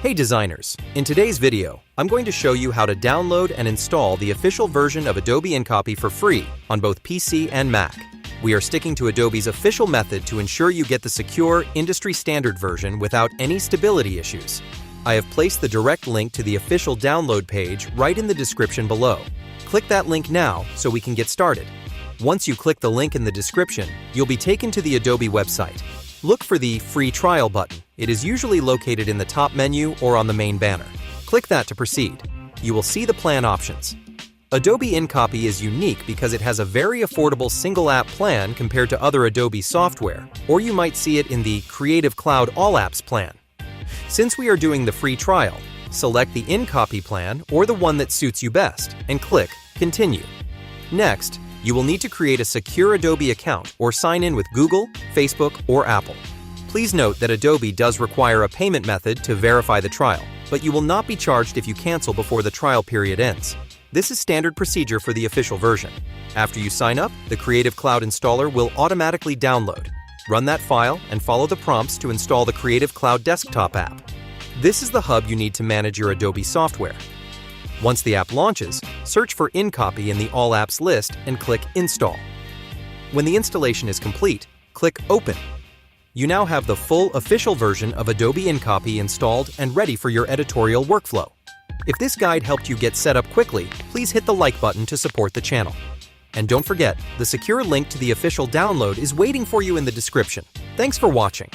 Hey designers! In today's video, I'm going to show you how to download and install the official version of Adobe InCopy for free on both PC and Mac. We are sticking to Adobe's official method to ensure you get the secure, industry-standard version without any stability issues. I have placed the direct link to the official download page right in the description below. Click that link now so we can get started. Once you click the link in the description, you'll be taken to the Adobe website. Look for the Free Trial button. It is usually located in the top menu or on the main banner. Click that to proceed. You will see the plan options. Adobe InCopy is unique because it has a very affordable single app plan compared to other Adobe software, or you might see it in the Creative Cloud All Apps plan. Since we are doing the free trial, select the InCopy plan or the one that suits you best and click Continue. Next, you will need to create a secure Adobe account or sign in with Google, Facebook, or Apple. Please note that Adobe does require a payment method to verify the trial, but you will not be charged if you cancel before the trial period ends. This is standard procedure for the official version. After you sign up, the Creative Cloud installer will automatically download. Run that file and follow the prompts to install the Creative Cloud desktop app. This is the hub you need to manage your Adobe software. Once the app launches, search for InCopy in the All Apps list and click Install. When the installation is complete, click Open. You now have the full official version of Adobe InCopy installed and ready for your editorial workflow. If this guide helped you get set up quickly, please hit the like button to support the channel. And don't forget, the secure link to the official download is waiting for you in the description. Thanks for watching.